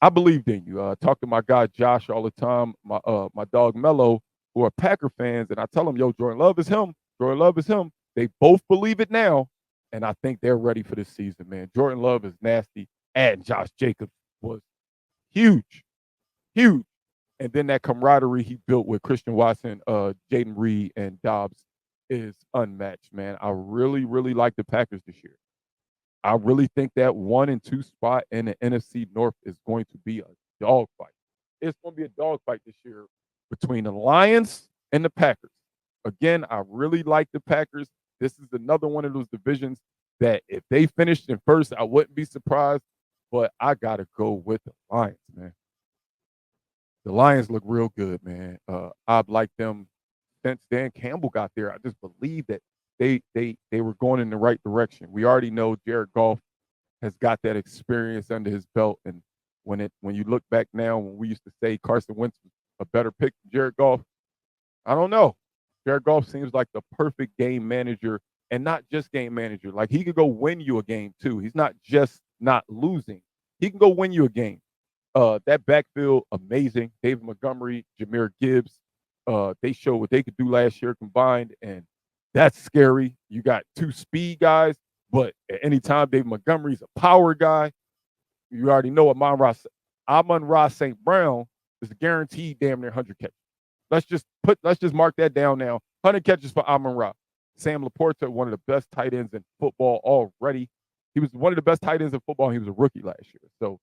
I believed in you. I talk to my guy Josh all the time, my dog Mello, who are Packer fans, and I tell them, yo, Jordan Love is him. Jordan Love is him. They both believe it now, and I think they're ready for this season, man. Jordan Love is nasty, and Josh Jacobs was huge. And then that camaraderie he built with Christian Watson, Jaden Reed, and Dobbs is unmatched, man. I really, really like the Packers this year. I really think that 1 and 2 spot in the NFC North is going to be a dogfight. It's going to be a dogfight this year between the Lions and the Packers. Again, I really like the Packers. This is another one of those divisions that if they finished in first, I wouldn't be surprised. But I got to go with the Lions, man. The Lions look real good, man. I've liked them since Dan Campbell got there. I just believe that they were going in the right direction. We already know Jared Goff has got that experience under his belt, and when you look back now, when we used to say Carson Wentz was a better pick than Jared Goff, I don't know. Jared Goff seems like the perfect game manager, and not just game manager. Like, he could go win you a game too. He's not just not losing. He can go win you a game. That backfield, amazing. David Montgomery, Jahmyr Gibbs, they showed what they could do last year combined, and that's scary. You got two speed guys, but at any time, David Montgomery's a power guy. You already know Amon-Ra St. Brown is guaranteed damn near 100 catches. Let's just mark that down now. 100 catches for Amon-Ra. Sam Laporta, one of the best tight ends in football already. He was one of the best tight ends in football. He was a rookie last year. So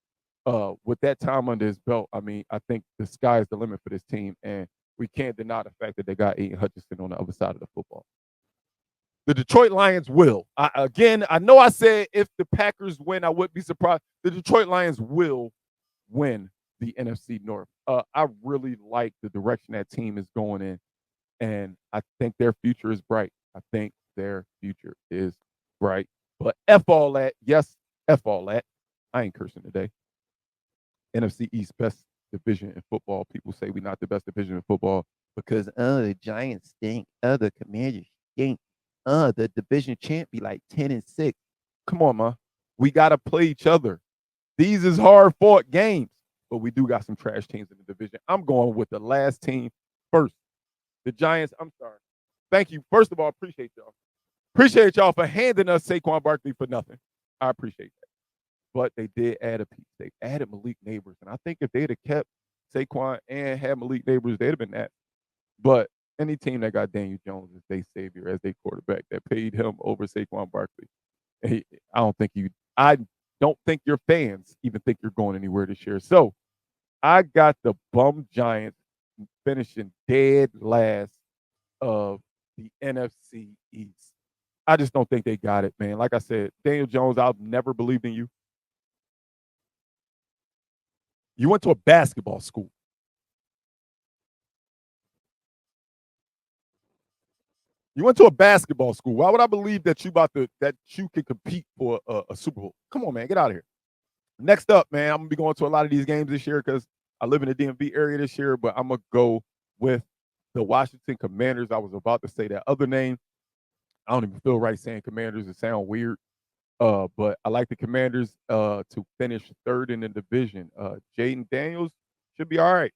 with that time under his belt, I mean, I think the sky is the limit for this team, and we can't deny the fact that they got Aiden Hutchinson on the other side of the football. The Detroit Lions will. I know I said if the Packers win, I wouldn't be surprised. The Detroit Lions will win the NFC North. I really like the direction that team is going in, and I think their future is bright. But F all that. Yes, F all that. I ain't cursing today. NFC East, best division in football. People say we're not the best division in football because, the Giants stink. The Commanders stink. The division champ be like 10-6. Come on, man. We got to play each other. These is hard-fought games, but we do got some trash teams in the division. I'm going with the last team first. The Giants, I'm sorry. Thank you. First of all, appreciate y'all. Appreciate y'all for handing us Saquon Barkley for nothing. I appreciate that. But they did add a piece. They added Malik Neighbors. And I think if they'd have kept Saquon and had Malik Neighbors, they'd have been that. But any team that got Daniel Jones as their savior, as their quarterback, that paid him over Saquon Barkley, I don't think your fans even think you're going anywhere this year. So I got the bum Giants finishing dead last of the NFC East. I just don't think they got it, man. Like I said, Daniel Jones, I've never believed in you. You went to a basketball school. You went to a basketball school. Why would I believe that you could compete for a Super Bowl? Come on, man, get out of here. Next up, man, I'm gonna be going to a lot of these games this year because I live in the DMV area this year, but I'm gonna go with the Washington Commanders. I was about to say that other name. I don't even feel right saying Commanders. It sounds weird. But I like the Commanders to finish third in the division. Jaden Daniels should be all right.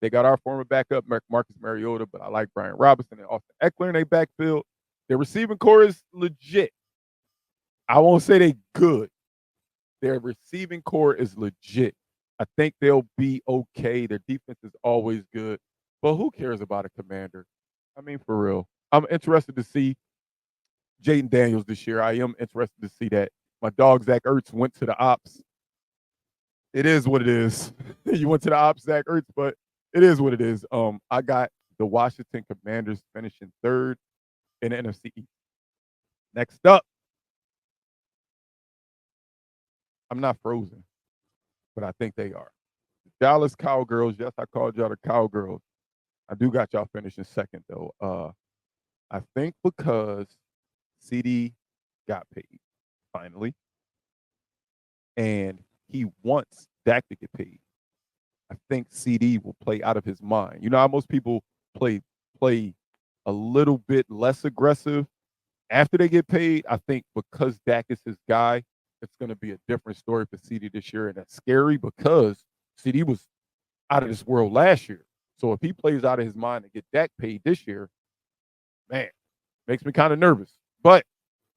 They got our former backup, Marcus Mariota, but I like Brian Robinson and Austin Eckler in their backfield. Their receiving core is legit. I won't say they good. Their receiving core is legit. I think they'll be okay. Their defense is always good. But who cares about a Commander? I mean, for real. I'm interested to see Jaden Daniels this year. I am interested to see that. My dog, Zach Ertz, went to the ops. It is what it is. You went to the ops, Zach Ertz, but it is what it is. I got the Washington Commanders finishing third in the NFC East. Next up, I'm not frozen, but I think they are. The Dallas Cowgirls. Yes, I called y'all the Cowgirls. I do got y'all finishing second though. I think because CD got paid finally, and he wants Dak to get paid. I think CD will play out of his mind. You know how most people play a little bit less aggressive after they get paid. I think because Dak is his guy, it's going to be a different story for CD this year, and that's scary because CD was out of this world last year. So if he plays out of his mind and get Dak paid this year, man, makes me kind of nervous. But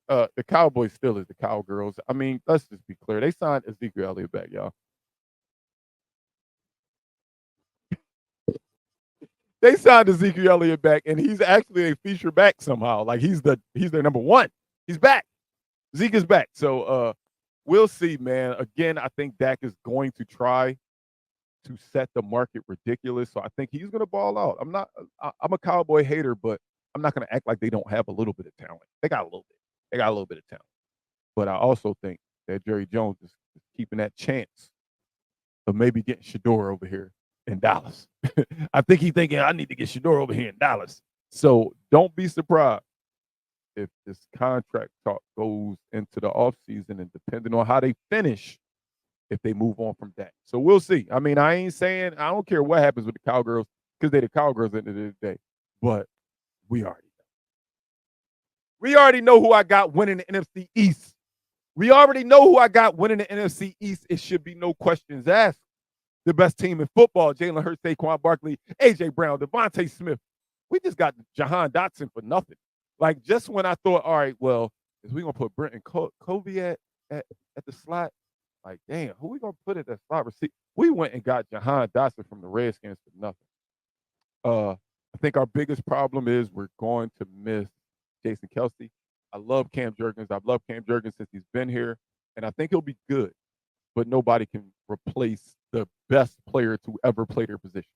the Cowboys still is the Cowgirls. I mean, let's just be clear. They signed Ezekiel Elliott back, y'all. They signed Ezekiel Elliott back, and he's actually a feature back somehow. Like he's their number one. He's back. Zeke is back. So we'll see, man. Again, I think Dak is going to try to set the market ridiculous. So I think he's going to ball out. I'm a Cowboy hater, but I'm not going to act like they don't have a little bit of talent. They got a little bit. They got a little bit of talent. But I also think that Jerry Jones is keeping that chance of maybe getting Shador over here in Dallas. I think he's thinking, I need to get Shador over here in Dallas. So don't be surprised if this contract talk goes into the offseason and depending on how they finish, if they move on from that. So we'll see. I mean, I ain't saying, I don't care what happens with the Cowgirls because they're the Cowgirls at the end of the day. But we already know. We already know who I got winning the NFC East. We already know who I got winning the NFC East. It should be no questions asked. The best team in football, Jalen Hurts, Saquon Barkley, A.J. Brown, Devontae Smith. We just got Jahan Dotson for nothing. Like, just when I thought, all right, well, is we going to put Brenton Covey at the slot? Like, damn, who we going to put at that slot receiver? We went and got Jahan Dotson from the Redskins for nothing. I think our biggest problem is we're going to miss Jason Kelce. I love Cam Jurgens. I've loved Cam Jurgens since he's been here, and I think he'll be good. But nobody can replace the best player to ever play their position.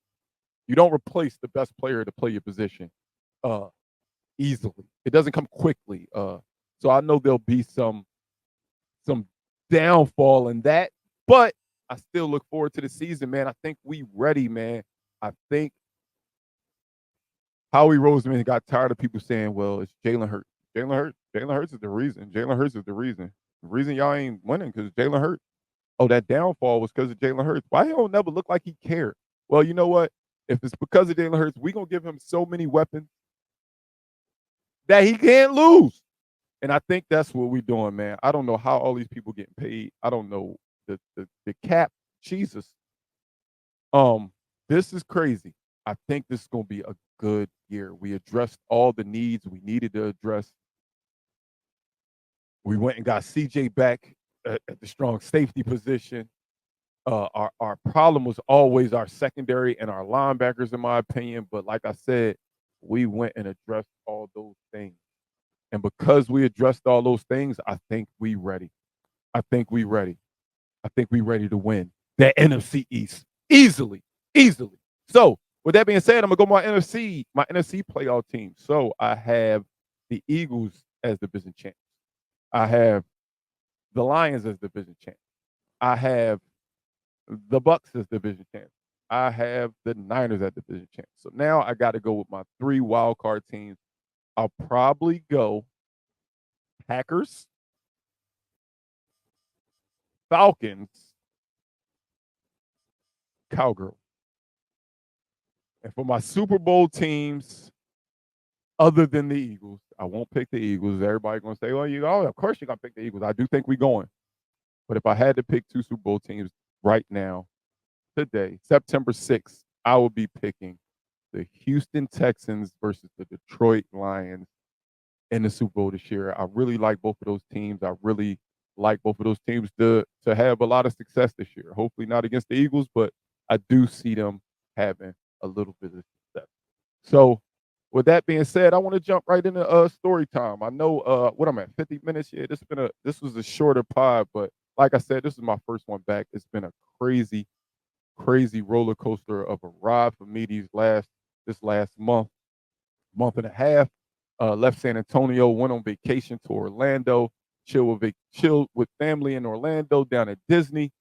You don't replace the best player to play your position easily. It doesn't come quickly. So I know there'll be some downfall in that, but I still look forward to the season, man. I think we ready, man. I think Howie Roseman got tired of people saying, well, it's Jalen Hurts. Jalen Hurts is the reason. Jalen Hurts is the reason. The reason y'all ain't winning because Jalen Hurts. Oh, that downfall was because of Jalen Hurts. Why he don't never look like he cared? Well, you know what? If it's because of Jalen Hurts, we're going to give him so many weapons that he can't lose. And I think that's what we're doing, man. I don't know how all these people getting paid. I don't know the cap. Jesus. This is crazy. I think this is going to be a good year. We addressed all the needs we needed to address. We went and got CJ back at the strong safety position. Our problem was always our secondary and our linebackers, in my opinion. But like I said, we went and addressed all those things. And because we addressed all those things, I think we ready. I think we ready. I think we ready to win that NFC East easily. So with that being said, I'm gonna go my NFC playoff team. So I have the Eagles as division champs. I have the Lions as division champs. I have the Bucks as division champs. I have the Niners at division champs. So now I got to go with my 3 wild card teams. I'll probably go Packers, Falcons, Cowgirls. And for my Super Bowl teams, other than the Eagles, I won't pick the Eagles. Everybody gonna say, "Well, of course you're gonna pick the Eagles." I do think we're going. But if I had to pick 2 Super Bowl teams right now, today, September 6th, I would be picking the Houston Texans versus the Detroit Lions in the Super Bowl this year. I really like both of those teams. I really like both of those teams to have a lot of success this year. Hopefully not against the Eagles, but I do see them having a little bit of success. So with that being said, I want to jump right into story time. I know what I'm at, 50 minutes. Yeah, this was a shorter pod, but like I said, this is my first one back. It's been a crazy roller coaster of a ride for me this last month and a half. Left San Antonio, went on vacation to Orlando, chilled with family in Orlando down at Disney.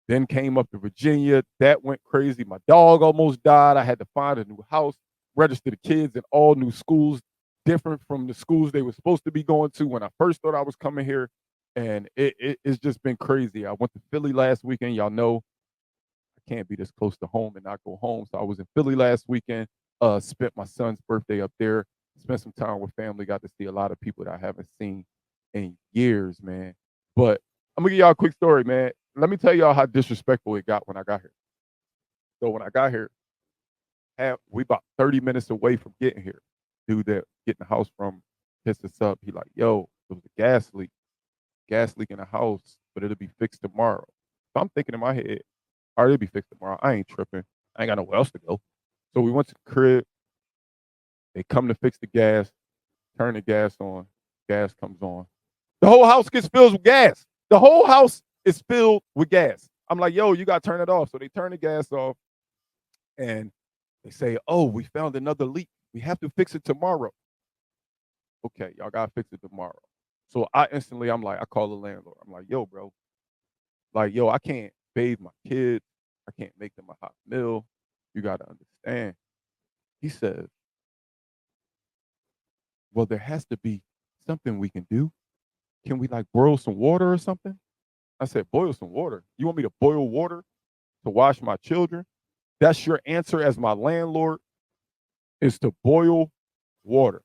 Then came up to Virginia. That went crazy. My dog almost died. I had to find a new house, register the kids in all new schools, different from the schools they were supposed to be going to when I first thought I was coming here. And it's just been crazy. I went to Philly last weekend. Y'all know I can't be this close to home and not go home. So I was in Philly last weekend, spent my son's birthday up there, spent some time with family, got to see a lot of people that I haven't seen in years, man. But I'm gonna give y'all a quick story, man. Let me tell y'all how disrespectful it got when I got here. So when I got here, we about 30 minutes away from getting here. Dude that getting the house from hits us up. He like, yo, there was a gas leak in the house, but it'll be fixed tomorrow. So I'm thinking in my head, all right, it'll be fixed tomorrow. I ain't tripping. I ain't got nowhere else to go. So we went to the crib. They come to fix the gas, turn the gas on. Gas comes on. The whole house gets filled with gas. The whole house is filled with gas. I'm like, yo, you got to turn it off. So they turn the gas off and they say, oh, we found another leak. We have to fix it tomorrow. Okay, y'all got to fix it tomorrow. So I call the landlord. I'm like, yo, bro, I can't bathe my kids. I can't make them a hot meal. You got to understand. He says, well, there has to be something we can do. Can we boil some water or something? I said, boil some water? You want me to boil water to wash my children? That's your answer as my landlord, is to boil water.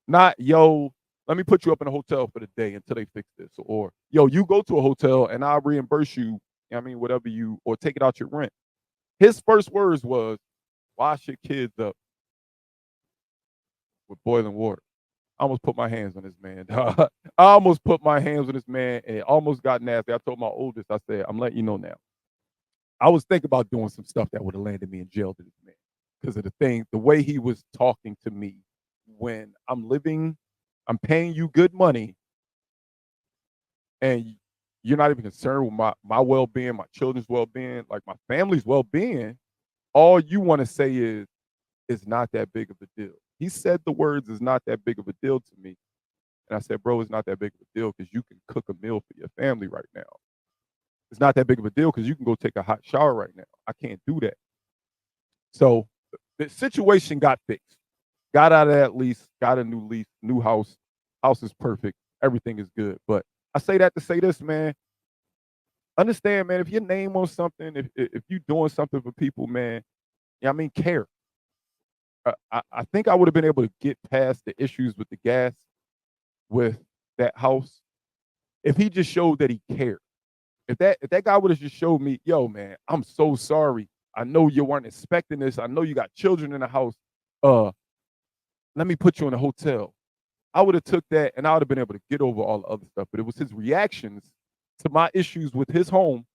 Not, yo, let me put you up in a hotel for the day until they fix this. Or, yo, you go to a hotel and I'll reimburse you, whatever or take it out your rent. His first words was, wash your kids up with boiling water. I almost put my hands on this man. I almost put my hands on this man, and it almost got nasty. I told my oldest, I said, I'm letting you know now. I was thinking about doing some stuff that would have landed me in jail to this man because of the way he was talking to me when I'm paying you good money, and you're not even concerned with my well-being, my children's well-being, like my family's well-being. All you want to say is, it's not that big of a deal. He said the words, "is not that big of a deal" to me. And I said, bro, it's not that big of a deal because you can cook a meal for your family right now. It's not that big of a deal because you can go take a hot shower right now. I can't do that. So the situation got fixed. Got out of that lease, got a new lease, new house. House is perfect. Everything is good. But I say that to say this, man. Understand, man, if your name on something, if you're doing something for people, man, care. I think I would have been able to get past the issues with the gas with that house if he just showed that he cared. If that guy would have just showed me, yo, man, I'm so sorry. I know you weren't expecting this. I know you got children in the house. Let me put you in a hotel. I would have took that and I would have been able to get over all the other stuff. But it was his reactions to my issues with his home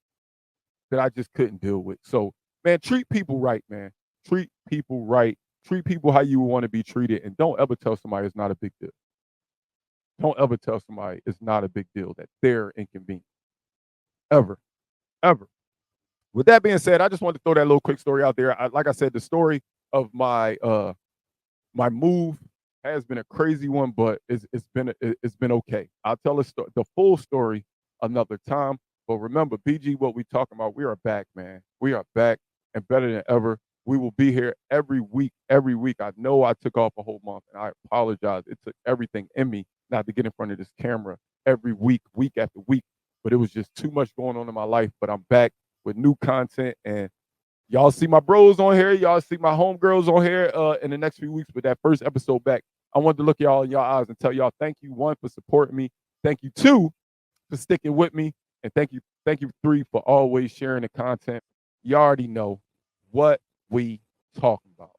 that I just couldn't deal with. So, man, treat people right, man. Treat people right. Treat people how you want to be treated. And don't ever tell somebody it's not a big deal. Don't ever tell somebody it's not a big deal, that they're inconvenient. Ever. With that being said, I just wanted to throw that little quick story out there. Like I said, the story of my move has been a crazy one, but it's been okay. I'll tell the full story another time. But remember, BG, what we talking about, we are back, man. We are back and better than ever. We will be here every week, every week. I know I took off a whole month, and I apologize. It took everything in me not to get in front of this camera every week, week after week. But it was just too much going on in my life. But I'm back with new content, and y'all see my bros on here. Y'all see my homegirls on here in the next few weeks. But that first episode back, I wanted to look y'all in your eyes and tell y'all thank you, one, for supporting me. Thank you, two, for sticking with me. And thank you, three, for always sharing the content. You already know what we talking about.